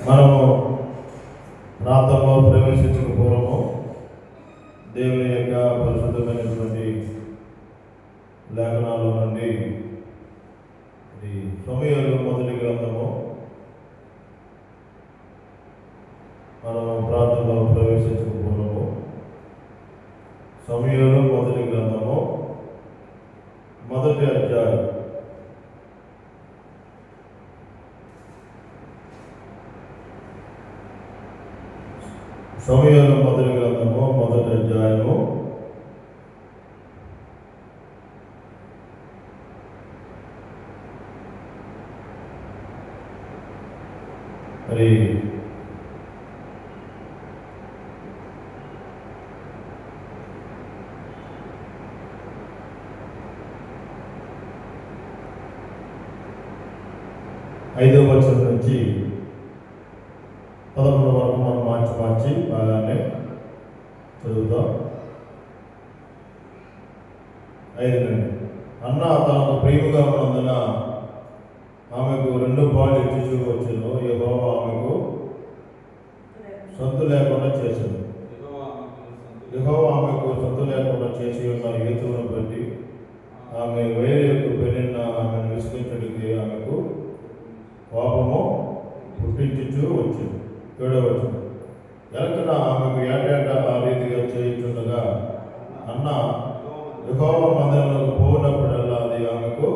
మనము ప్రాంతంలో ప్రవేశించిన పూర్వము దేవుని యొక్క పరిశుద్ధమైనటువంటి లేఖనాల్లో నుండి సమూయేలు మొదటి గ్రంథము మనము ప్రాంతంలో ప్రవేశించిన పూర్వము సమూయేలు మొదటి గ్రంథము మొదటి అధ్యాయం సమూయేలు మొదటి గ్రంథము మొదటి అధ్యాయము మరి 5వ వచనం నుంచి 11వ వరకు మనం మార్చి బాగానే చదువుతాం. 5 నుండి అన్న తనకు ప్రియముగా ఉన్నందున ఆమెకు 2 పాలు ఇచ్చి వచ్చును. యెహోవా ఆమెకు సొంతు లేకుండా చేసింది. యెహోవా ఆమెకు సొంతు లేకుండా చేసి ఉన్న హేతువును బట్టి ఆమె వేరే పెళ్ళిన ఆమెను విసిగించడానికి ఆమెకు కోపము పుట్టించుచూ వచ్చింది. 7వ వచనం ఎలకన ఆమెకు ఏటేటా ఆ రీతిగా చేయించుండగా అన్న యెహోవా మందిరములకు పోయినప్పుడల్లా అది ఆమెకు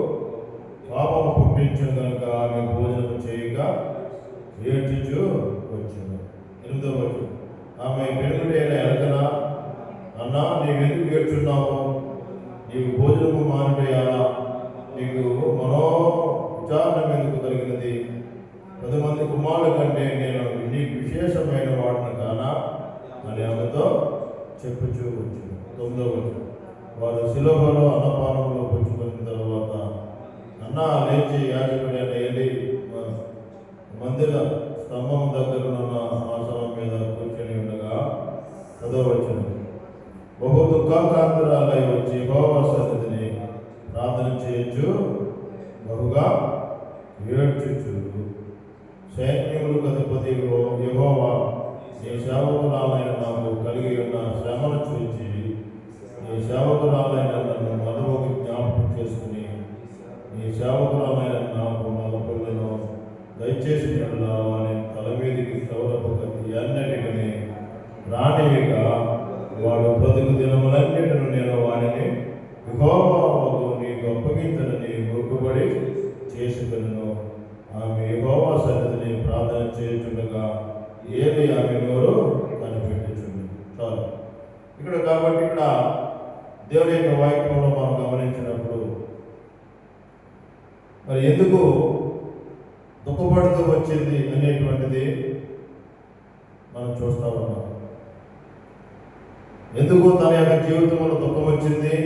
పాపము పుట్టించిన కనుక ఆమె భోజనం చేయక ఏడ్చుచూ వచ్చింది. 8వ వచనం ఆమె పెరుగుడైన ఎలకన అన్న నీవెందుకు ఏడ్చున్నావు? నీకు భోజనము మానివేయాలా? నీకు విచారణ ఎందుకు కలిగినది? 10 మంది కుమారుల కంటే నేను నీకు విశేషమైన వాడిని కానా అని ఆమెతో చెప్పుచూ వచ్చింది. 9వ వచనం వారు శిలోహలో అన్నపానంలో పుచ్చుకున్న తర్వాత అన్న లేచి యాజకుడైన ఏలీ మందిర స్తంభం దగ్గర ఉన్న ఆసనం మీద కూర్చొని ఉండగా 10వ వచనం బహు దుఃఖాకాంతురాలై వచ్చి యెహోవా సన్నిధిని ప్రార్థన చేయొచ్చు బహుగా ఏడ్చుచు సైన్యములకు అధిపతి యెహోవా నీ సేవకురాలైన నాకు కలిగి ఉన్న శ్రమను చూచి నీ సేవకురాలైన నన్ను మనవుకు జ్ఞాపకం చేసుకుని నీ సేవకురాలైన నాకు మగ పిల్లను దయచేసి వాని తల మీదికి సౌరభ కత్తి అన్నిటికీ రానియగా వాడు బ్రతుకు దినములన్నిటిని నేను వాడిని యెహోవాకు నీకు అప్పగించనని మొక్కుబడి చేసుకును. ఆమె యెహోవా సన్నిధిని ప్రార్థన చేయుచుండగా ఏది ఆమె నోరు కనిపెట్టుచుంది. చాలు ఇక్కడ. కాబట్టి ఇక్కడ దేవుని యొక్క వాక్యంలో మనం గమనించినప్పుడు మరి ఎందుకు దుఃఖపడుతూ వచ్చింది అనేటువంటిది మనం చూస్తా ఉన్నాం. ఎందుకు తన యొక్క జీవితంలో దుఃఖం వచ్చింది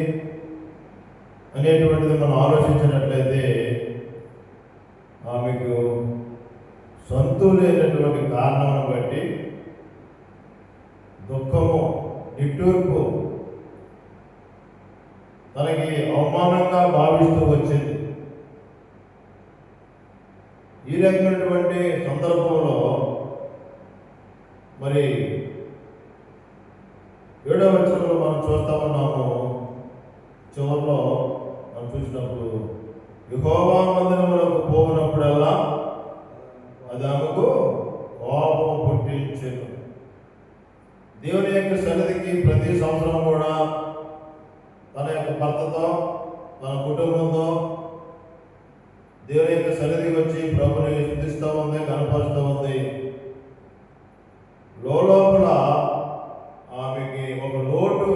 అనేటువంటిది మనం ఆలోచించినట్లయితే ఆమెకు సొంతు లేనటువంటి కారణాలను బట్టి దుఃఖము, నిట్టూర్పు తనకి అవమానంగా భావిస్తూ వచ్చింది. ఈ రకమైనటువంటి సందర్భంలో మరి 7వ వచనంలో మనం చూస్తా ఉన్నాము. చివరిలో మనం చూసినప్పుడు యెహోవా మందిరములకు పోయినప్పుడల్లా అది ఆమెకు కోపం పుట్టించెను. దేవుని యొక్క సన్నిధికి ప్రతి సంవత్సరం కూడా తన యొక్క భర్తతో తన కుటుంబంతో దేవుని యొక్క సన్నిధికి వచ్చి ప్రభుని స్తుతిస్తూ ఉంది, కనపరుస్తూ ఉంది. లోపల ఆమెకి ఒక లోటు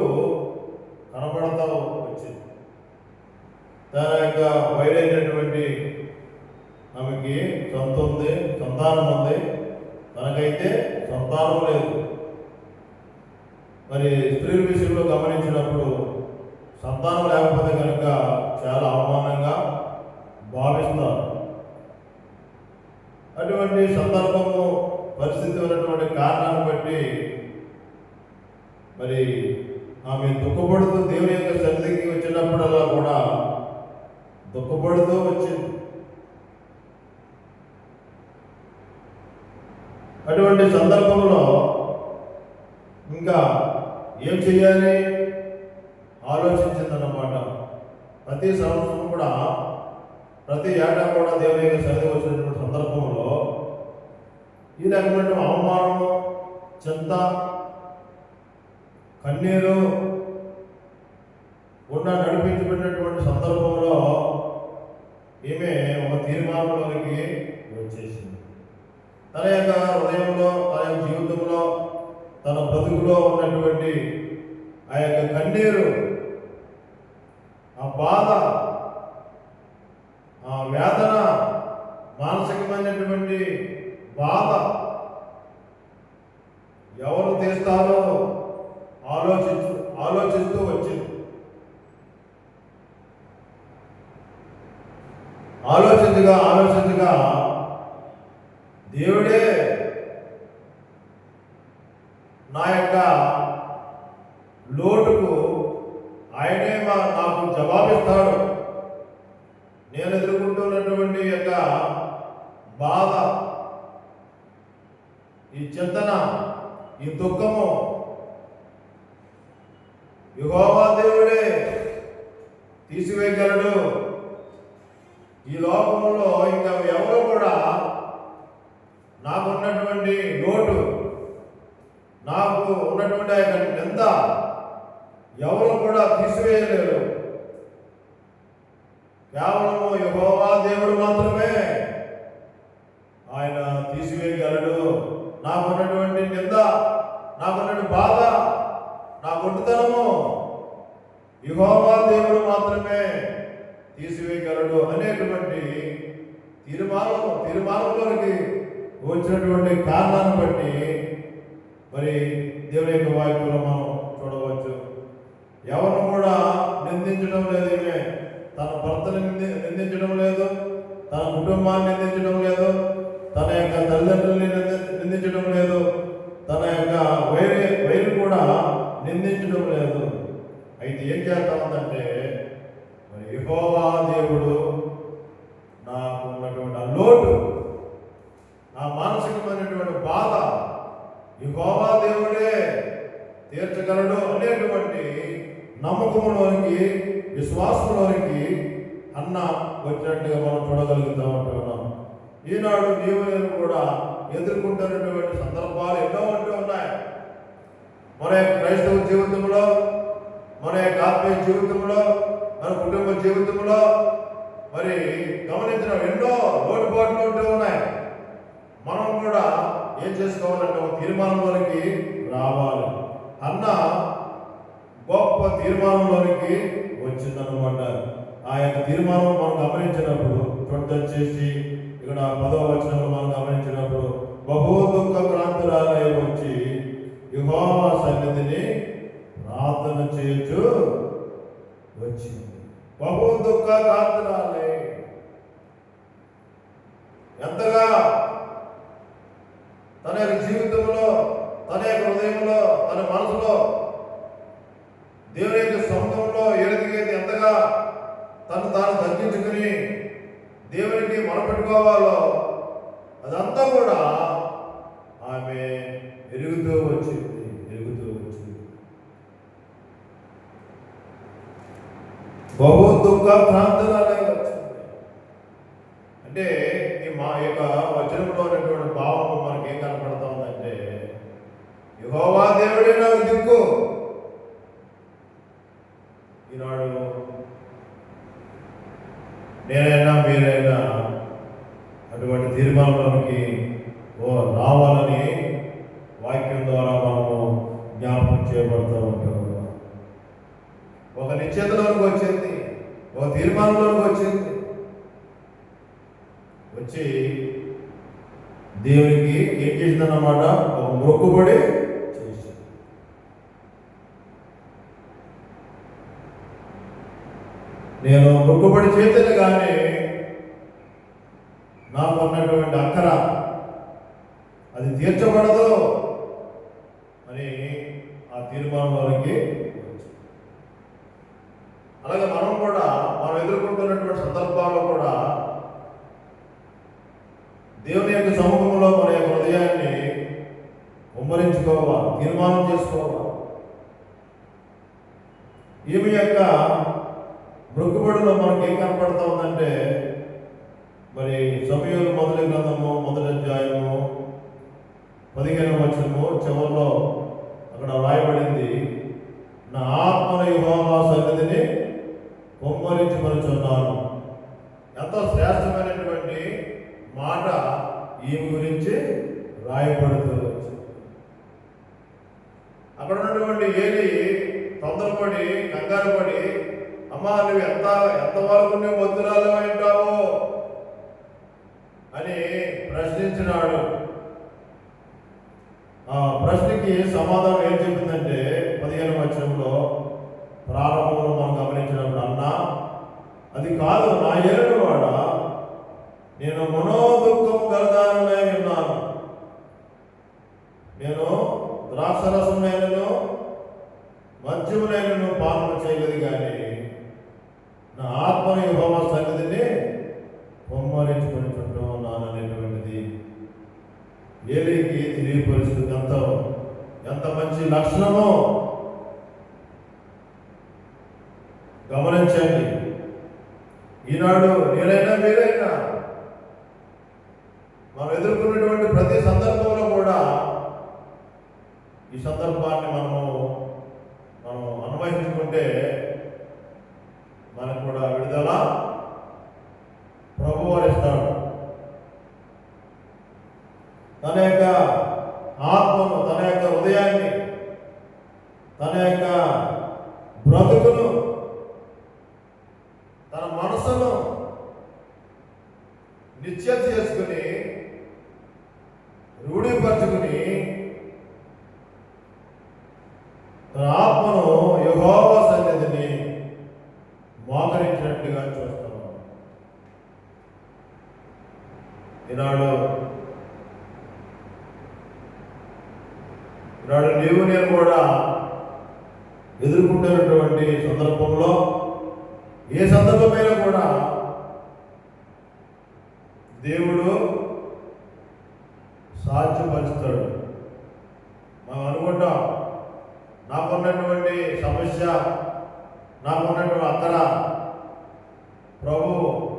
కనపడతా వచ్చింది. తన యొక్క వైరైనటువంటి ఆమెకి సంతానం ఉంది, తనకైతే సంతానం లేదు. మరి స్త్రీల విషయంలో గమనించినప్పుడు సంతానం లేకపోతే కనుక చాలా అవమానంగా భావిస్తారు. అటువంటి సందర్భము, పరిస్థితి ఉన్నటువంటి కారణాన్ని బట్టి మరి ఆమె దుఃఖపడుతూ దేవుని యొక్క సన్నిధికి వచ్చినప్పుడల్లా కూడా దుఃఖపడుతూ వచ్చింది. అటువంటి సందర్భంలో ఇంకా ఏం చేయాలి ఆలోచించిందన్నమాట. ప్రతి సంవత్సరం కూడా, ప్రతి ఏటా కూడా దేవుని యొక్క సన్నిధికి వచ్చినటువంటి సందర్భంలో ఈ రకమైన అవమానము, చింత, కన్నీరు నడిపించబడినటువంటి సందర్భంలో ఈమె ఒక తీర్మానంలోనికి వచ్చేసింది. తన యొక్క హృదయంలో, తన యొక్క జీవితంలో, తన బ్రతుకులో ఉన్నటువంటి ఆ యొక్క కన్నీరు, ఆ బాధ, ఆ వేదన, మానసికమైనటువంటి బాధ ఎవరు తీస్తారో ఆలోచిస్తూ వచ్చింది. ఆలోచించగా దేవుడే నా యొక్క లోటుకు ఆయనే నాకు జవాబిస్తాడు. నేను ఎదుర్కొంటున్నటువంటి యొక్క బాధ, ఈ చింతన, ఈ దుఃఖము యెహోవా దేవుడే తీసివేయగలడు. ఈ లోకంలో ఇంకా ఎవరు కూడా నాకున్నటువంటి లోటు, నాకు ఉన్నటువంటి ఆ యొక్క నింద ఎవరు కూడా తీసివేయలేరు. కేవలము యెహోవా దేవుడు మాత్రమే ఆయన తీసివేయగలడు. నాకున్నటువంటి నింద, నాకున్నటువంటి బాధ, నా గొడ్డుతనము యెహోవా దేవుడు మాత్రమే తీసివేయగలడు అనేటువంటి తీర్మానంలోనికి వచ్చినటువంటి కారణాన్ని బట్టి మరి దేవుని యొక్క వాక్యంలో మనం చూడవచ్చు. ఎవరిని కూడా నిందించడం లేదు. ఈమె తన భర్తని నిందించడం లేదు, తన కుటుంబాన్ని నిందించడం లేదు, తన యొక్క తల్లిదండ్రుల్ని నిందించడం లేదు, తన యొక్క వైరు కూడా నిందించడం లేదు. అయితే ఏం చేస్తా ఉందంటే, మరి యెహోవా దేవుడు నాకు ఉన్నటువంటి ఆ లోటు, ఆ మానసికమైనటువంటి బాధ యెహోవా దేవుడే తీర్చగలడు అనేటువంటి నమ్మకంలోనికి, విశ్వాసంలోనికి అన్న వచ్చినట్టుగా మనం చూడగలుగుతూ ఉంటున్నాం. ఈనాడు నీవు నేను కూడా ఎదుర్కొంటున్నటువంటి సందర్భాలు ఎన్నో ఉంటూ ఉన్నాయి. మన యొక్క క్రైస్తవ జీవితంలో, మన యొక్క ఆత్మీయ జీవితంలో, మన కుటుంబ జీవితంలో మరి గమనించిన ఎన్నో లోటుపాట్లు ఉంటూ ఉన్నాయి. మనం కూడా ఏం చేసుకోవాలంటే ఒక తీర్మానంలోనికి రావాలి. అన్న గొప్ప తీర్మానంలోనికి వచ్చిందన్నమాట. ఆ యొక్క తీర్మానం మనం గమనించినప్పుడు వచ్చేసి ఇక్కడ 10వ వచనంలో మనం గమనించినప్పుడు బహు దుఃఖ క్రాంతురాలై వచ్చి యెహోవా సన్నిధిని ప్రార్థన చేయొచ్చు వచ్చింది. బహు దుఃఖ క్రాంతురాలై ఎంతగా తన యొక్క జీవితంలో, తన యొక్క హృదయంలో, తన మనసులో దేవుని యొక్క సముద్రంలో ఎదుగుతుంది, ఎంతగా తను తాను తగ్గించుకుని దేవునికి మొరపెట్టుకోవాలో అదంతా కూడా ఆమె ఎరుగుతూ వచ్చింది. బహు దుఃఖ ప్రాంతాలే వచ్చింది. అంటే మా యొక్క వచనంలో ఉన్నటువంటి భావము మనకి ఏం కనపడతా ఉందంటే, యెహోవా దేవుడే నాకు దిక్కు. ఈనాడు నేనైనా మీరైనా అటువంటి తీర్మానంలోనికి రావాలని వాక్యం ద్వారా మనము జ్ఞాపకం చేయబడుతూ ఉంటాము. ఒక నిశ్చయతలోనికి వచ్చింది, ఒక తీర్మానంలోనికి వచ్చింది. వచ్చి దేవునికి ఏం చేసిందన్నమాట, ఒక మొక్కుబడి చేసింది. నేను మొక్కుబడి చేతనే కానీ నాకు ఉన్నటువంటి అక్కర అది తీర్చబడదు అని ఆ తీర్మానంలోనికి. అలాగే మనం కూడా మనం ఎదుర్కొంటున్నటువంటి సందర్భాల్లో కూడా దేవుని యొక్క సముఖంలో మన యొక్క హృదయాన్ని తీర్మానం చేసుకోవాలి. ఈమె యొక్క మృక్కుబడిలో మనకి ఏం కనపడతా ఉందంటే, మరి సమూయేలు మొదటి గ్రంథము 1వ అధ్యాయము 15వ వచనము చివరిలో అక్కడ రాయబడింది, నా ఆత్మను యెహోవా సన్నిధిని కుమ్మరించమనుచున్నాను. ఎంతో శ్రేష్టమైనటువంటి మాట ఈమె గురించి రాయబడుతూ వచ్చింది. అక్కడ ఉన్నటువంటి ఏలి తొందరపడి కంగారు పడి, అమ్మా నువ్వు ఎంతవరకు నువ్వు వద్దురాలు ఉంటావు అని ప్రశ్నించినాడు. ఆ ప్రశ్నకి సమాధానం ఏం చెప్పిందంటే 15వ వచనంలో ప్రారంభంలో మనం గమనించినప్పుడు, అన్నా అది కాదు నా ఏలుడు వాడ, నేను మనోదుఃఖం గలదానమై ఉన్నాను. నేను ద్రాక్షరసమైనను మద్యమునైనను పాలన చేయలేదు, కానీ నా ఆత్మను యెహోవా సన్నిధిని కుమ్మరించుకుంటూ ఉన్నాను అనేటువంటిది ఏలీకి తెలియపరుస్తుంది. ఎంత మంచి లక్షణమో గమనించండి. ఈనాడు నేనైనా మీరైనా మనం ఎదుర్కొన్నటువంటి ప్రతి సందర్భంలో కూడా ఈ సందర్భాన్ని మనం అన్వయించుకుంటే మనకు కూడా విడుదల ప్రభువు ఇస్తాడు. తన యొక్క ఆత్మను, తన యొక్క హృదయాన్ని, తన యొక్క బ్రతుకును, తన మనసును నిశ్చయం చేసుకుని రూఢీపరచుకుని తన ఆత్మను యెహోవా సన్నిధిని మోకరించినట్లుగా చూస్తాము. ఈనాడు నీవు నేను కూడా ఎదుర్కొంటున్నటువంటి సందర్భంలో, ఏ సందర్భమైనా కూడా దేవుడు సాధ్యపరుస్తాడు. మనం అనుకుంటాం, నాకున్నటువంటి సమస్య, నాకున్నటువంటి అక్కర ప్రభు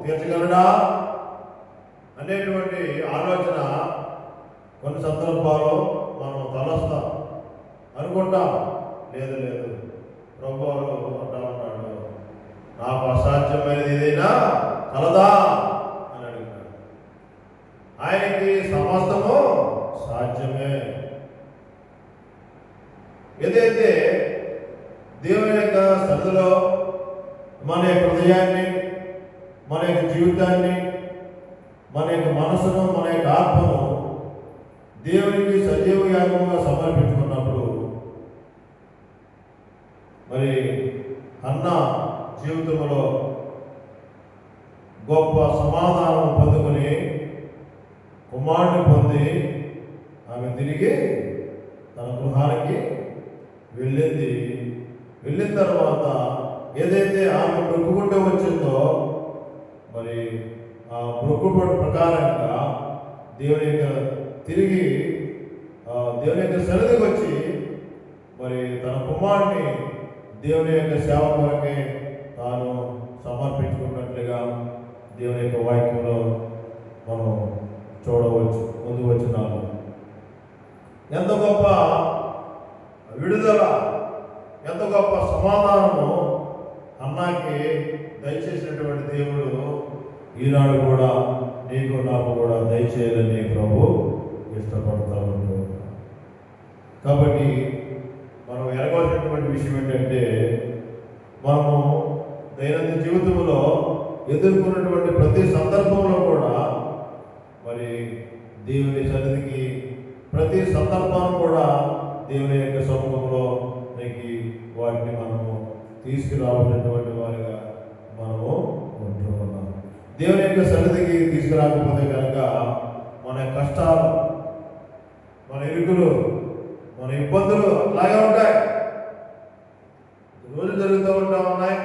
తీర్చగలడా అనేటువంటి ఆలోచన కొన్ని సందర్భాల్లో మనం తలస్తాం, అనుకుంటాం. లేదు ప్రభు అంటా ఉన్నాడు, నాకు అసాధ్యమైనది ఏదైనా కలదా అని అడిగినాడు. ఆయనకి సమస్తము సాధ్యమే. ఏదైతే దేవుని యొక్క సన్నిధిలో మన యొక్క హృదయాన్ని, మన యొక్క జీవితాన్ని, మన యొక్క మనసును, మన యొక్క ఆత్మను దేవునికి సజీవ యాగంగా సమర్పించుకున్నప్పుడు, మరి అన్న జీవితంలో గొప్ప సమాధానం పొందుకొని కుమారుని పొంది ఆమె తిరిగి తన గృహానికి వెళ్ళిన తర్వాత ఏదైతే ఆమె మొక్కుకుంటూ వచ్చిందో, మరి ఆ మొక్కుబడి ప్రకారంగా తిరిగి దేవుని యొక్క సన్నిధికి వచ్చి మరి తన కుమారుని దేవుని యొక్క సేవ కొరకే తాను సమర్పించుకున్నట్లుగా దేవుని యొక్క వాక్యంలో మనం చూడవచ్చు. ముందు వచ్చినాము ఎంత గొప్ప విడుదల, ఎంత గొప్ప సమాధానము అన్నాకి దయచేసినటువంటి దేవుడు ఈనాడు కూడా నీకు నాకు కూడా దయచేయాలని ప్రభు ఇష్టపడతా ఉంటాడు. కాబట్టి మనం ఎరగవలసినటువంటి విషయం ఏంటంటే, మనము దైనందిన జీవితంలో ఎదుర్కొన్నటువంటి ప్రతి సందర్భంలో కూడా మరి దేవుని సన్నిధికి, ప్రతి సందర్భాన్ని కూడా దేవుని యొక్క సముఖంలో వాటిని మనము తీసుకురావాల్సినటువంటి వారిగా మనము ఉంటూ ఉన్నాం. దేవుని యొక్క సన్నిధికి తీసుకురాకపోతే కనుక మన కష్టాలు, మన ఇరుకులు, మన ఇబ్బందులు అలాగే ఉంటాయి. రోజులు జరుగుతూ ఉన్నాయి,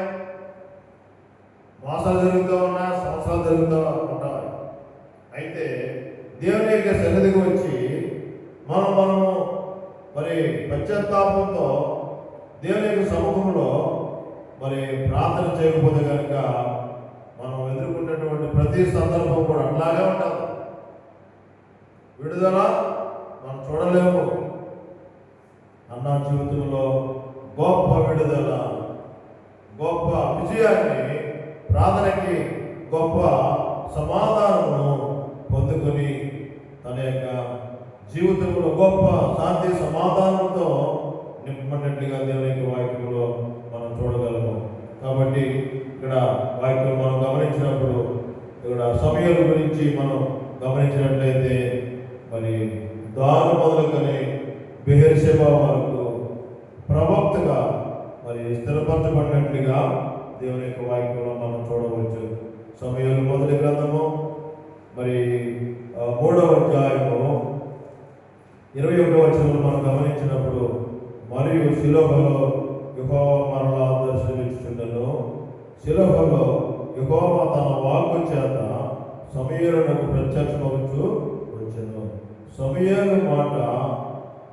మాసాలు జరుగుతూ ఉన్నాయి, సంవత్సరాలు జరుగుతూ ఉంటాయి. అయితే దేవుని యొక్క సన్నిధికి వచ్చి మనము మరి పశ్చాత్తాపంతో దేవుని యొక్క సముఖంలో మరి ప్రార్థన చేయకపోతే కనుక మనం ఎదుర్కొన్నటువంటి ప్రతి సందర్భం కూడా అట్లాగే ఉంటుంది. విడుదల మనం చూడలేము. అన్న జీవితంలో గొప్ప విడుదల, గొప్ప విజయాన్ని, ప్రార్థనకి గొప్ప సమాధానమును పొందుకొని తన యొక్క జీవితంలో గొప్ప శాంతి సమాధానంతో నింపబడినట్లుగా దేవుని యొక్క వాక్యంలో మనం చూడగలము. కాబట్టి ఇక్కడ వాక్యం మనం గమనించినప్పుడు ఇక్కడ సమయాల గురించి మనం గమనించినట్లయితే మరి దారు మొదలుకొని బెహెర్షెబా వరకు ప్రవక్తగా మరి స్థిరపరచబడినట్లుగా దేవుని యొక్క వాక్యంలో మనం చూడవచ్చు. సమయాలు మొదటి గ్రంథము మరి 3వ అధ్యాయము 21వ వచనంలో మనం గమనించినప్పుడు, మరియు షిలోహులో యెహోవా మరలా దర్శనమిచ్చుచుండెను. షిలోహులో యెహోవా తన వాక్కు చేత సమూయేలునకు ప్రత్యక్షమవుచు వచ్చెను. సమూయేలు మాట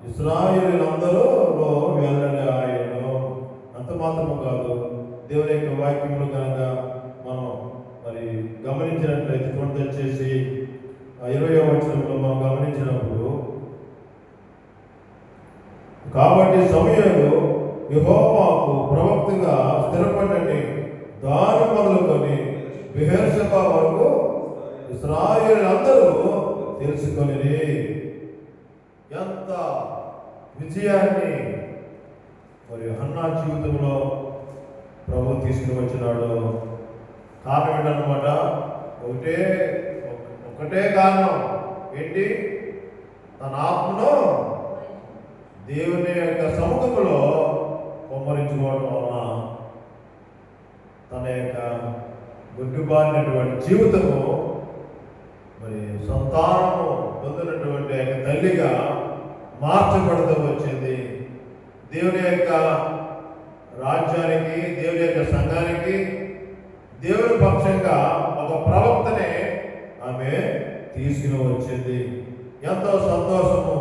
ఇశ్రాయేలీయులందరిలో వెల్లడి ఆయను. అంత మాత్రము కాదు, దేవుని యొక్క వాక్యములు కనుక మనం మరి గమనించినట్లయితే వచ్చేసి 20వ వచనంలో మనం గమనించినప్పుడు, కాబట్టి సమూయేలు యెహోవాకు ప్రవక్తగా స్థిరపడని దాని మొదలుకొని బెహెర్షెబా వరకు ఇశ్రాయేలీయులందరూ తెలుసుకొని ఎంత విజయాన్ని మరి హన్నా జీవితంలో ప్రభు తీసుకుని వచ్చినాడు. కారణం ఏంటన్నమాట, ఒకటే కారణం ఏంటి? తన ఆత్మను దేవుని యొక్క సముఖంలో కొమ్మరించుకోవడం వలన తన యొక్క గుడ్డుబారినటువంటి జీవితము మరి సంతానము పొందినటువంటి యొక్క తల్లిగా మార్చబడుతూ వచ్చింది. దేవుని యొక్క రాజ్యానికి, దేవుని యొక్క సంఘానికి దేవుని పక్షంగా ఒక ప్రవక్తనే ఆమె తీసుకుని వచ్చింది. ఎంతో సంతోషము,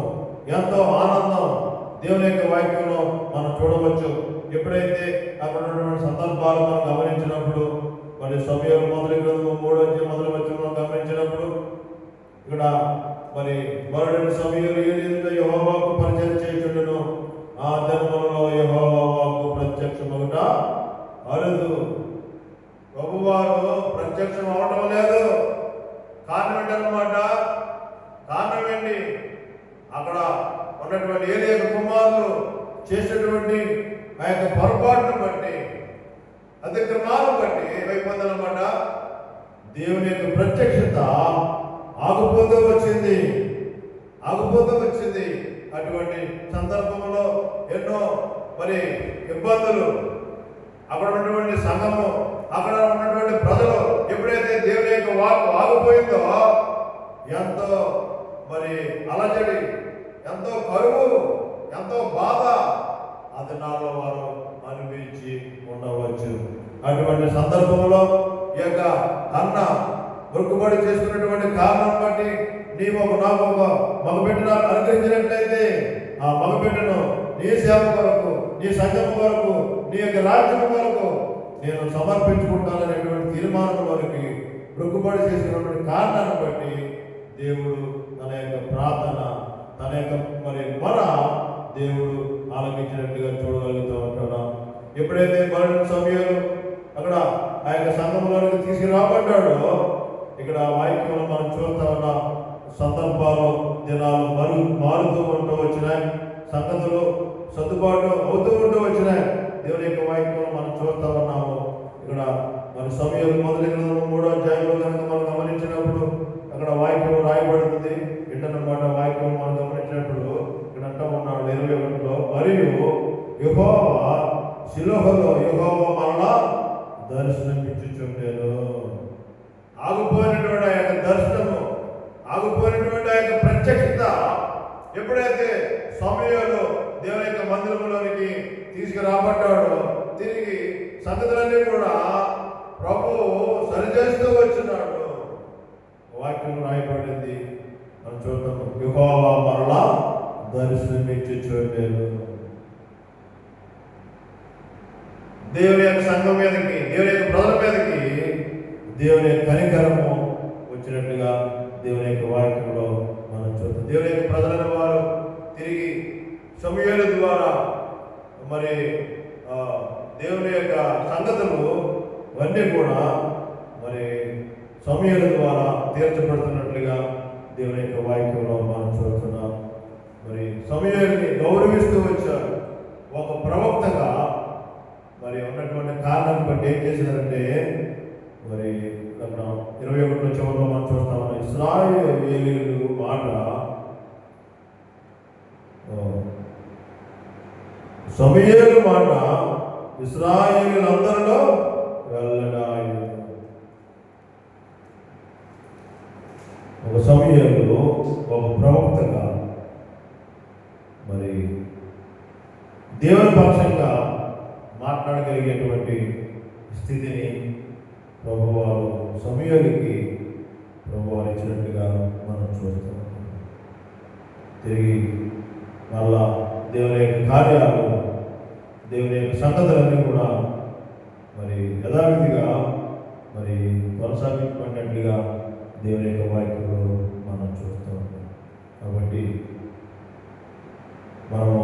ఎంతో ఆనందం దేవుని యొక్క వాక్యంలో మనం చూడవచ్చు. ఎప్పుడైతే అక్కడ ఉన్నటువంటి సందర్భాలు మనం గమనించినప్పుడు, మరి సమయాలు మొదటి గ్రంథము 3వ అధ్యాయం మొదటి వచనంలో గమనించినప్పుడు, ఇక్కడ మరి బరుడైన సమయాలు ఏదైతే యెహోవాకు పరిచయం చేయుచుండెను, ఆ జన్మలలో యెహోవా వాక్కు ప్రత్యక్షమగుట అరుదు. ప్రభువారు ప్రత్యక్షం అవటం లేదు. కారణం ఏంటన్నమాట? కారణం ఏంటి? అక్కడ ఉన్నటువంటి ఏలియా కుమారులు చేసేటువంటి ఆ యొక్క పొరపాటును బట్టి, అతిక్రమాలను బట్టి ఏమైపోతుందన్నమాట, దేవుని యొక్క ప్రత్యక్షత ఆగిపోతూ వచ్చింది. అటువంటి సందర్భంలో ఎన్నో మరి ఇబ్బందులు, అక్కడ ఉన్నటువంటి సంఘము, అక్కడ ఉన్నటువంటి ప్రజలు ఎప్పుడైతే దేవుని యొక్క వాక్కు ఆగిపోయిందో ఎంతో మరి అలజడి, ఎంతో కరువు, ఎంతో బాధ ఆ దినాల్లో వారు అనుభవించి ఉండవచ్చు. అటువంటి సందర్భంలో ఈ యొక్క అన్న మొక్కుబడి చేసుకున్నటువంటి కారణం బట్టి నీవు నాకు ఒక మగబిడ్డను అనుగ్రహించినట్లయితే ఆ మగబిడ్డను నీ సేవ కొరకు, నీ సంఘం కొరకు, నీ యొక్క రాజ్యం కొరకు నేను సమర్పించుకుంటాననేటువంటి తీర్మానం వరకు మొక్కుబడి చేసినటువంటి కారణాన్ని బట్టి దేవుడు తన యొక్క ప్రార్థన, తన యొక్క మరి మొర దేవుడు ఆలకించినట్టుగా చూడగలుగుతూ ఉంటున్నాం. ఎప్పుడైతే బరుడైన సమయాలు అక్కడ ఆ యొక్క సంఘంలోనికి తీసుకురాబడ్డాడో, ఇక్కడ వాక్యంలో మనం చూస్తా ఉన్న సందర్భాలు, దినాలు మారుతూ ఉంటూ వచ్చినాయి. సంగతులు సర్దుబాటు అవుతూ ఉంటూ వచ్చినాయి. దేవుని యొక్క వాక్యంలో మనం చూస్తా ఉన్నాము. ఇక్కడ మరి సమయాలు మొదటి 3వ అధ్యాయంలో కనుక మనం గమనించినప్పుడు అక్కడ వాక్యం రాయబడుతుంది. ఏంటన్నమాట వాక్యం మనం గమనించినప్పుడు ఇక్కడ అంటూ ఉన్నాడు 21లో, మరియు యెహోవా షిలోహులో యెహోవా మరలా దర్శనమిచ్చుచుండెను. ఆగిపోయినటువంటి ఆ యొక్క దర్శనము, ఆగిపోయినటువంటి ఆ యొక్క ప్రత్యక్షత ఎప్పుడైతే సమయంలో దేవుని యొక్క మందిరంలోనికి తీసుకురాబడ్డాడో, తిరిగి సంగతులన్నీ కూడా ప్రభువు సరిచేస్తూ వచ్చినాడు. వాక్యం రాయబడింది, మనం చూద్దాము. యెహోవా మరలా దర్శనమిచ్చుచుండెను. దేవుని యొక్క సంఘం మీదకి, దేవుని యొక్క ప్రజల మీదకి దేవుని యొక్క కనికరము వచ్చినట్టుగా దేవుని యొక్క వాక్యంలో మనం చూస్తాం. దేవుని యొక్క ప్రజలైన వారు తిరిగి సమూయేలు ద్వారా మరి దేవుని యొక్క సంగతులు అన్నీ కూడా మరి సమూయేలు ద్వారా తీర్చబడుతున్నట్లుగా దేవుని యొక్క వాక్యంలో మనం చూస్తున్నాం. మరి సమూయేలుని గౌరవిస్తూ వచ్చారు. ఒక ప్రవక్తగా మరి ఉన్నటువంటి కారణాన్ని బట్టి ఏం చేశారంటే, మరి 21 చివరిలో మనం చూస్తాం, ఇశ్రాయేలీయుల మాట సమూయేలు మాట ఇశ్రాయేలీయులందరిలో వెళ్ళడాయి. ఒక సమూయేలు ఒక ప్రవక్తగా మరి దేవుని పక్షంగా మాట్లాడగలిగేటువంటి స్థితిని ప్రభువారు సమూయేలుకి ప్రభువారు ఇచ్చినట్టుగా మనం చూస్తాం. తిరిగి మళ్ళా దేవుని యొక్క కార్యాలు, దేవుని యొక్క సంగతులన్నీ కూడా మరి యథావిధిగా మరి కొనసాగించబడినట్లుగా దేవుని యొక్క వాక్యంలో మనం చూస్తూ ఉంటాం. కాబట్టి మనము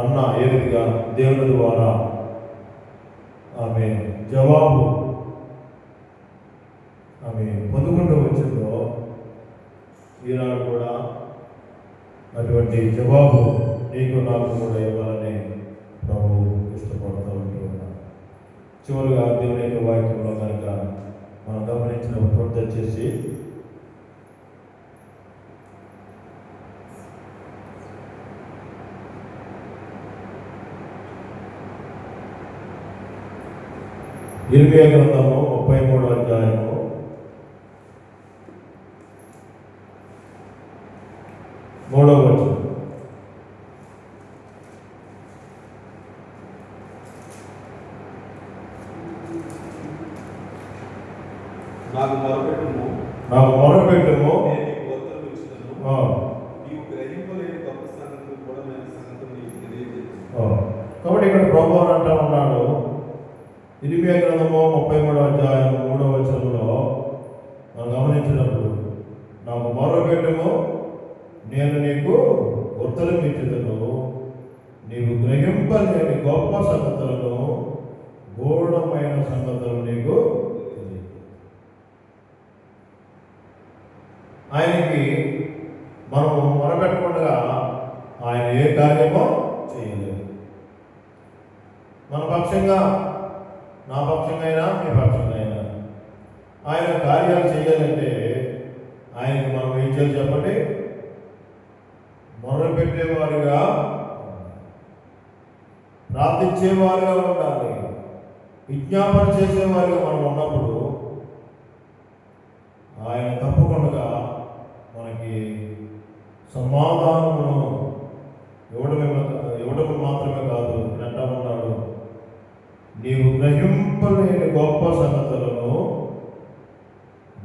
అన్న ఏ విధంగా దేవుని ద్వారా ఆమె జవాబు ఆమె పొందుకుంటూ వచ్చిందో, ఈనాడు కూడా అటువంటి జవాబు నీకు నాకు కూడా ఇవ్వాలని ప్రభు ఇష్టపడుతూ ఉంటూ ఉన్నాను. చివరిగా దేవుని యొక్క వాక్యంలో కనుక మనం గమనించినప్పుడు దయచేసి ఇర్మియా గ్రంథము 33వ అధ్యాయము 3వ వచనం. నాకు మొరపెట్టుము, నేను నీకు ఉత్తరం ఇచ్చుదును. నీవు గ్రహింపలేని గొప్ప సంగతులు కూడా నేను సంగతులు నీకు తెలియజేస్తాను. కాబట్టి ఇక్కడ ప్రభువు అంటూ ఉన్నాడు, ఇర్మియా గ్రంథము 33వ అధ్యాయం 3వ వచనంలో మనం గమనించినప్పుడు, నాకు మొరపెట్టుము, నేను నీకు ఉత్తరం ఇచ్చుదును, నీవు గ్రహింపలేని గొప్ప సంగతులను, గూఢమైన సంగతులు నీకు తెలియదు. ఆయనకి మనము మొరపెట్టకుండా ఆయన ఏ కార్యమో చేయలేదు. మన పక్షంగా, నా పక్షంగా అయినా మీ పక్షంగా అయినా ఆయన కార్యాలు చేయాలంటే ఆయనకి మనం ఏం చేయాలి చెప్పండి? మొరపెట్టేవారుగా, ప్రార్థించేవారుగా ఉండాలి. విజ్ఞాపన చేసేవారుగా మనం ఉన్నప్పుడు ఆయన తప్పకుండా మనకి సమాధానమును ఇవ్వడం మాత్రమే కాదు, అంటా ఉన్నాడు, నీవు గ్రహింపలేని గొప్ప సంగతులను,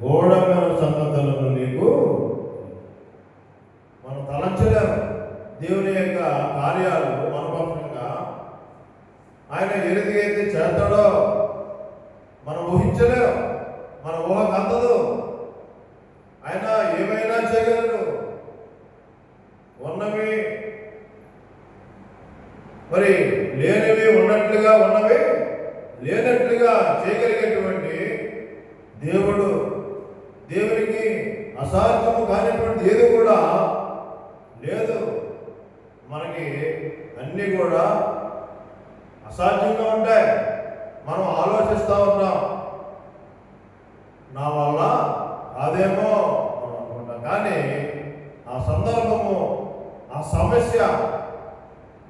గూఢమైన సంగతులను నీకు మనం తలంచలేము. దేవుని యొక్క కార్యాలు మన పక్షంగా ఆయన ఎదుగైతే చేస్తాడో మనం ఊహించలేము, మన ఊహకు అందదు. ఆయన ఏమైనా చేయగలడు. ఉన్నవి మరి లేనివి ఉన్నట్లుగా, ఉన్నవి లేనట్లుగా చేయగలిగేటువంటి దేవుడు. దేవునికి అసాధ్యము కానిటువంటి ఏది కూడా లేదు. మనకి అన్నీ కూడా అసాధ్యంగా ఉంటాయి. మనం ఆలోచిస్తూ ఉంటాం, నా వల్ల అదేమో అనుకుంటాం. కానీ ఆ సందర్భము, ఆ సమస్య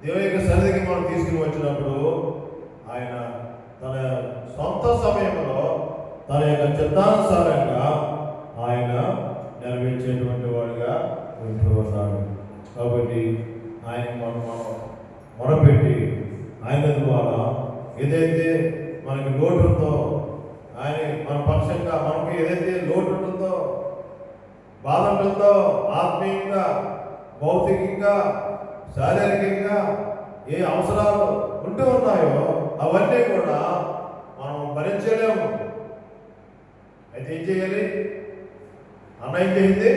దేవుని యొక్క సన్నిధికి మనం తీసుకుని వచ్చినప్పుడు ఆయన తన సొంత సమయంలో తన యొక్క చిత్తానుసారంగా ఆయన నెరవేర్చేటువంటి వాడిగా ఉంటూ ఉన్నాడు. కాబట్టి ఆయన మనం మొరపెట్టి ఆయన ద్వారా ఏదైతే మనకి లోటు ఉందో, ఆయన మన పక్షంగా మనకి ఏదైతే లోటు ఉంటుందో, బాధ ఉంటుందో, ఆత్మీయంగా, భౌతికంగా, శారీరకంగా ఏ అవసరాలు ఉంటూ ఉన్నాయో అవన్నీ కూడా మనం భరించలేము. అయితే ఏం చేయాలి? అన్న ఏం చేయింది?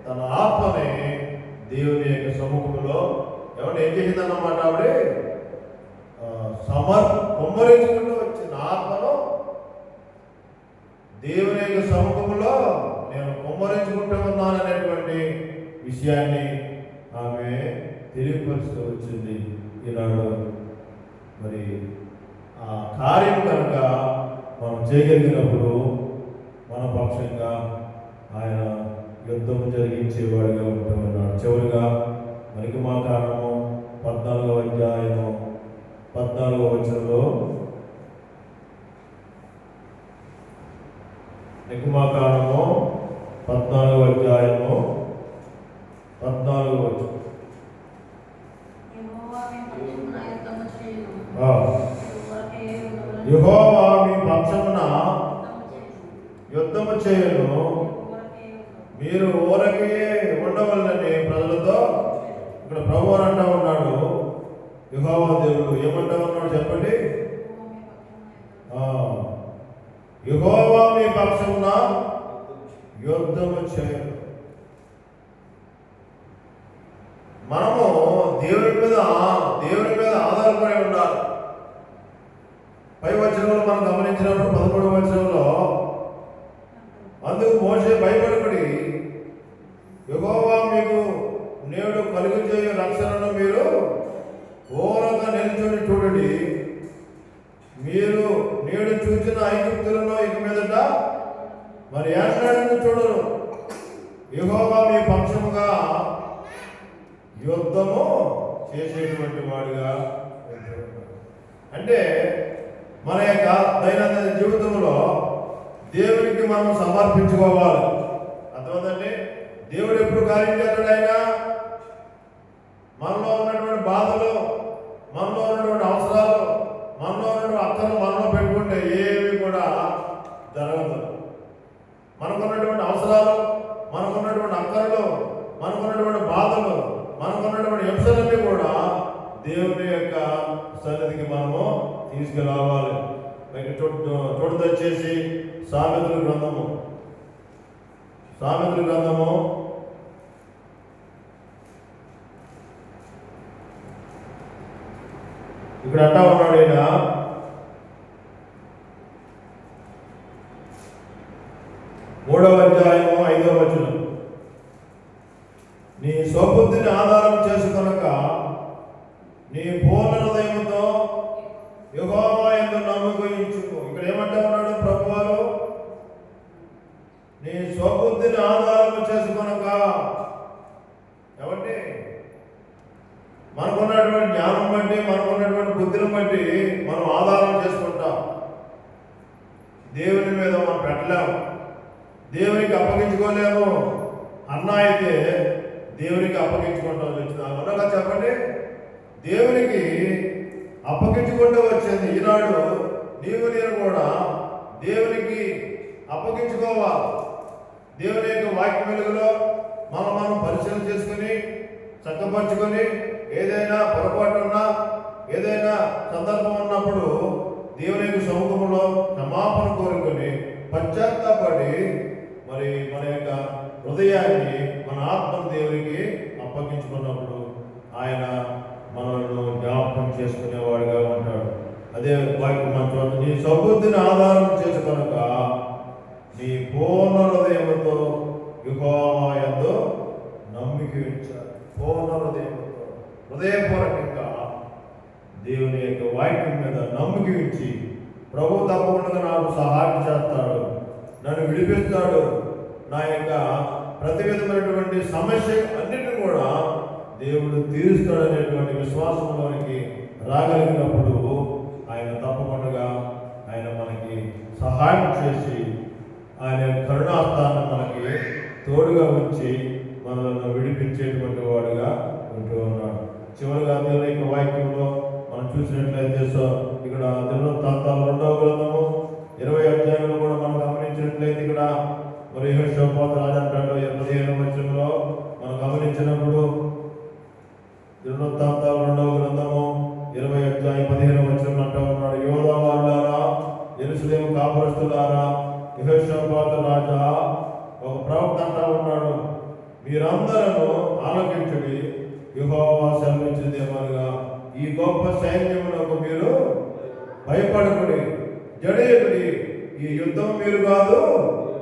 తన ఆత్మని దేవుని యొక్క సముఖంలో ఏం చేసిందన్నమాట ఆవిడ కుమ్మరించుకుంటూ వచ్చిన ఆత్మను దేవుని యొక్క సముఖంలో నేను కుమ్మరించుకుంటూ ఉన్నాను అనేటువంటి విషయాన్ని ఆమె తెలియపరుస్తూ వచ్చింది. ఈనాడు మరి ఆ కార్యం కనుక మనం చేయగలిగినప్పుడు మన పక్షంగా ఆయన యుద్ధం జరిగించేవాడిగా ఉంటూ ఉన్నాడు. చివరిగా మనకి మా కారణము 14వ అధ్యాయము 14వ వచనంలో నిర్గమాకాండము 14వ అధ్యాయము 14వ వచనం. యెహోవా మీ పక్షమున యుద్ధము చేయును, మీరు ఊరకే ఉండవలనని ప్రజలతో. ఇక్కడ ప్రభువు అంటా ఉన్నాడు. యెహోవా దేవుడు ఏమంటా ఉన్నాడు చెప్పండి? యెహోవా మీ పక్షమున యుద్ధము చేయను. మనము దేవుని మీద ఆధారపడి ఉండాలి. పై వచనంలో మనం గమనించినప్పుడు 11వ వచనంలో అందుకు మోషే భయపడబడి యెహోవా మీకు నేడు కలుగజేయు రక్షణను మీరు ఊరక నిల్చొని చూడండి. మీరు నేడు చూసిన ఐగుప్తులను ఇక మీదట మరి ఏనాడు చూడరు. యెహోవా మీ పక్షముగా యుద్ధము చేసేటువంటి వాడుగా. అంటే మన యొక్క దైనందిన జీవితంలో దేవునికి మనం సమర్పించుకోవాలి. అర్థమవుతుందండి? దేవుడు ఎప్పుడు కార్యం చేస్తాడు? ఆయన మనలో ఉన్నటువంటి బాధలు, మనలో ఉన్నటువంటి అవసరాలు, మనలో ఉన్నటువంటి అక్కలు మనలో పెట్టుకుంటే ఏవి కూడా జరగదు. మనకున్నటువంటి అవసరాలు, మనకున్నటువంటి అక్కలు, మనకున్నటువంటి బాధలు, మనకున్నటువంటి హింసలన్నీ కూడా దేవుని యొక్క సన్నిధికి మనము తీసుకురావాలి. చూడదొచ్చేసి సామెతల గ్రంథము ఇక్కడ అంటా ఉన్నాడు ఆయన, మూడవ అధ్యాయము 5వ వచనం. నీ స్వబుద్ధిని ఆధారం చేసుకొనక నీ పూర్ణ హృదయముతో యెహోవా యందు నమ్మకయించుకో. ఇక్కడ ఏమంటా ఉన్నాడు ప్రభువారు? నీ స్వబుద్ధిని ఆధారం చేసుకొనక. ఏమంటే మనకున్నటువంటి జ్ఞానం బట్టి, మనకున్నటువంటి బుద్ధిని బట్టి మనం ఆధారం చేసుకుంటాం. దేవుని మీద మనం పెట్టలేము, దేవునికి అప్పగించుకోలేము. అన్న అయితే దేవునికి అప్పగించుకుంటాం. అవునగా చెప్పండి? దేవునికి అప్పగించుకుంటూ వచ్చింది. ఈనాడు నీవు నేను కూడా దేవునికి అప్పగించుకోవాలి. దేవుని యొక్క వాక్య వెలుగులో మనం పరిశీలన చేసుకుని చక్కపరుచుకొని ఏదైనా పొరపాటు ఉన్నా, ఏదైనా సందర్భం ఉన్నప్పుడు దేవుని యొక్క సముఖంలో క్షమాపణ కోరుకొని పశ్చాత్తాపడి మరి మన యొక్క హృదయాన్ని, మన ఆత్మను దేవునికి అప్పగించుకున్నప్పుడు ఆయన మనల్ని జ్ఞాపకం చేసుకునేవాడుగా ఉంటాడు. అదే వాక్యం మనం చూడండి. నీ సబుద్ధిని ఆధారం చేసుకొనక నీ పూర్ణ హృదయముతో యెహోవా యందు నమ్మిక ఉంచాలి. పూర్ణ హృదయముతో, హృదయపూర్వకంగా దేవుని యొక్క వాక్యం మీద నమ్మిక ఉంచి, ప్రభు తప్పకుండా నాకు సహాయం చేస్తాడు, నన్ను విడిపిస్తాడు, నా యొక్క ప్రతి విధమైనటువంటి సమస్య అన్నిటిని కూడా దేవుడు తీరుస్తాడనేటువంటి విశ్వాసంలోనికి రాగలిగినప్పుడు ఆయన తప్పకుండా ఆయన మనకి సహాయం చేసి ఆయన కరుణాస్థాన్ని మనకి తోడుగా ఉంచి మనల్ని విడిపించేటువంటి వాడుగా ఉంటూ ఉన్నాడు. చివరిగా దేవుని యొక్క వాక్యంలో మనం చూసినట్లయితే ఇక్కడ దినవృత్తాంతాలు 2వ గ్రంథము 20వ అధ్యాయంలో కూడా మనం గమనించినట్లయితే ఇక్కడ మరి యెహోషాపాతు రాజు అంటాడు 15వ వచనంలో మనం గమనించినప్పుడు దినవృత్తాంతాలు 2వ గ్రంథము 15వ వచనం అంటూ ఉన్నాడు, యోధా వారులారా, యెరూషలేము కాపురస్తులారా, యెహోషాపాతు రాజా, ఒక ప్రవక్త అంటా ఉన్నాడు, మీరందరూ ఆలకించుడి, యెహోవా సెలవిచ్చినదేమనగా, ఈ గొప్ప సైన్యమునకు మీరు భయపడకుడి, జడేయుడి, ఈ యుద్ధం మీరు కాదు,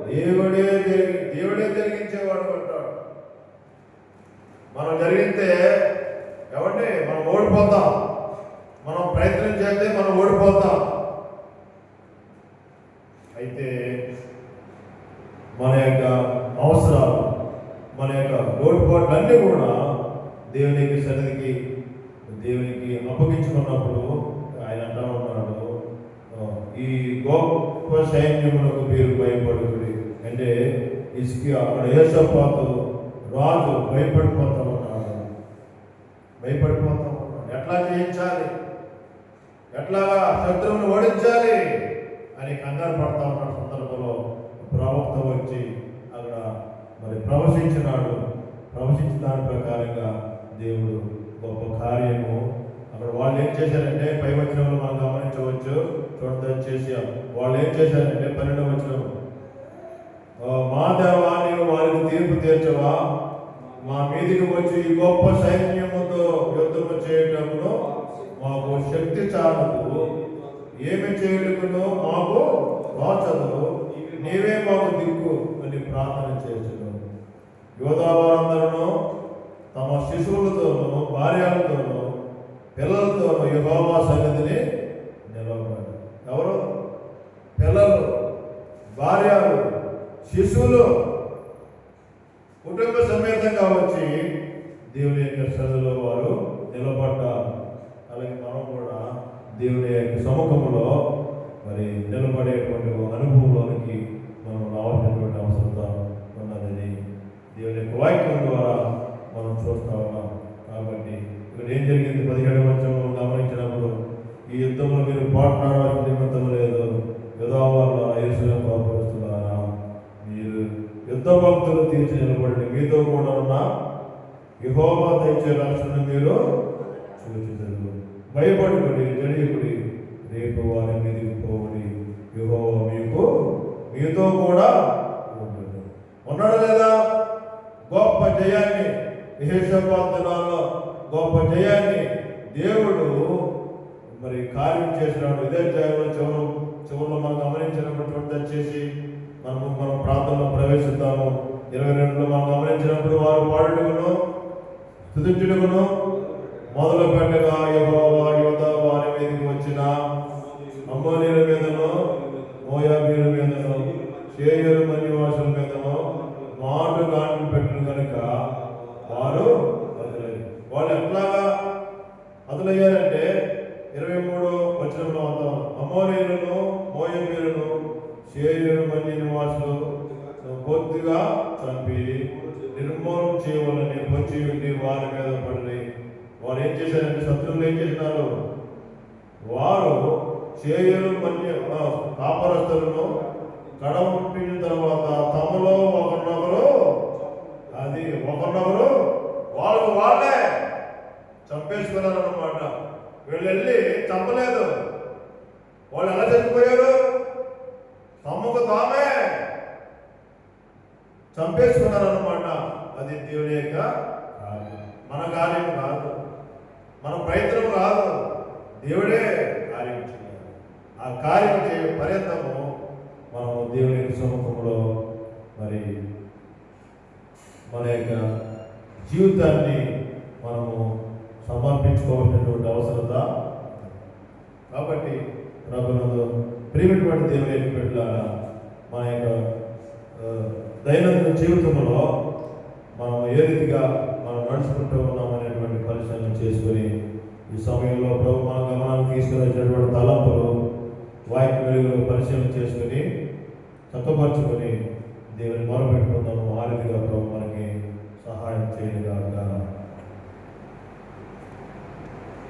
దేవుడే జరిగించేవాడు అంటాడు. మనం జరిగితే ఏమండి మనం ఓడిపోతాం, మనం ప్రయత్నం చేస్తే మనం ఓడిపోతాం. అయితే మన యొక్క అవసరాలు, మన యొక్క లోటుపాట్లన్నీ కూడా దేవునికి సన్నిధికి అప్పగించుకున్నప్పుడు ఆయన అంటా ఉన్నాడు, ఈ గొప్ప సైన్యములకు మీరు భయపడుతుంది అంటే అక్కడ యేషోపాతు రాజు భయపడిపోతా ఉన్నాడు. ఎట్లా జయించాలి, ఎట్లాగా శత్రువును ఓడించాలి అని కంగారు పడతా ఉన్న సందర్భంలో ప్రవక్త వచ్చి అక్కడ మరి ప్రవశించినాడు. ప్రవశించిన దాని ప్రకారంగా దేవుడు గొప్ప కార్యము అక్కడ వాళ్ళు ఏం చేశారంటే, పై వచనంలో మనం గమనించవచ్చు. చూడదచ్చేసి వాళ్ళు ఏం చేశారంటే 12వ వచనం, మా దేవా నీవు వారికి తీర్పు తీర్చవా, మా మీదికి వచ్చి ఈ గొప్ప సైన్యముతో యుద్ధము చేయటమును మాకు శక్తి చాలదు, ఏమి చేయటకును మాకు వాచదు, నీవే మాకు దిక్కు అని ప్రార్థన చేస్తున్నాను. యోధా వారందరూ తమ శిశువులతోనూ భార్యలతోనూ పిల్లలతోనూ యెహోవా సన్నిధిని నిలబడ్డారు. ఎవరు? పిల్లలు, భార్యలు, శిశువులు కుటుంబ సమేతంగా వచ్చి దేవుని యొక్క సన్నిధిలో వారు నిలబడ్డారు. అలాగే మనం కూడా దేవుని యొక్క సముఖంలో మరి నిలబడేటువంటి అనుభవంలోనికి మనం రావాల్సినటువంటి అవసరం ఉన్నదని దేవుని యొక్క వాక్యం ద్వారా మనం చూస్తా ఉన్నాం. కాబట్టి ఇక్కడ ఏం జరిగింది? 17వ వచనంలో గమనించినప్పుడు, ఈ యుద్ధంలో మీరు పోట్లాడాల్సిన నిమిత్తం లేదు, యోధావారులారా, యెరూషలేము కాపురస్తులారా, మీరు యుద్ధ భక్తులు తీర్చి నిలబడి మీతో కూడా ఉన్న యెహోవా దయచే రక్షణ మీరు చూచుదురు. భయపడుకుడి, జడియుడి, రేపు వారి మీదకి పోవుడి, యెహోవా మీతో కూడా ఉన్నాడు లేదా? గొప్ప జయాన్ని యెహోషాపాతు దినాల్లో గొప్ప జయాన్ని దేవుడు మరి కార్యం చేసినాడు. ఇదే చివరిలో మనం గమనించినప్పుడు వచ్చేసి మనం ప్రార్థనలో ప్రవేశిద్దాము. 22లో మనం గమనించినప్పుడు వారు పాడుటకును స్తుతించుటకును మొదలు పెట్టగా, యెహోవా యోధా వారి మీదకి వచ్చిన అమ్మోనీయుల మీదను, మోయాబీయుల మీదను, షేయరు నివాసుల మీదను మాటు గాండ్లు పెట్టిన కనుక వారు వాళ్ళు ఎట్లాగా అదులయ్యారంటే 23వ వచనంలో అమోరీయులను, మోయాబీయులను, షేయరు నివాసులు పూర్తిగా చంపి నిర్మూలన చేయవాలని వచ్చి ఉండి వారి మీద పడి వారు ఏం చేశారంటే, శత్రువులు ఏం చేసినారు? వారు షేయరు కాపరస్తులను కడముట్టిన తర్వాత తమలో ఒకరినొకరు వాళ్ళే చంపేసుకున్నారన్నమాట. వీళ్ళు వెళ్ళి చంపలేదు. వాళ్ళు ఎలా చనిపోయారు? తమకు తామే చంపేసుకున్నారన్నమాట. అది దేవుని యొక్క కార్యం, మన కార్యం కాదు, మన ప్రయత్నం కాదు, దేవుడే కార్యం చేయాలి. ఆ కార్యం చేయ పర్యంతము మనము దేవుని యొక్క సముఖంలో మరి మన యొక్క జీవితాన్ని మనము సమర్పించుకోవాల్సినటువంటి అవసరత. కాబట్టి ప్రభునందు ప్రియమైనటువంటి దేవుని యొక్క బిడ్డలారా, మన యొక్క దైనందిన జీవితంలో మనం ఏ రీతిగా మనం నడుచుకుంటూ ఉన్నామనేటువంటి పరిశీలన చేసుకొని ఈ సమయంలో ప్రభు మన గమనాన్ని తీసుకునేటటువంటి తలంపులు వాక్య వెలుగులో పరిశీలన చేసుకొని చక్కపరుచుకొని దేవుని మొరపెట్టుకుందాము. ఆ రీతిగా ప్రభు మనకి సహాయం చేయగాక.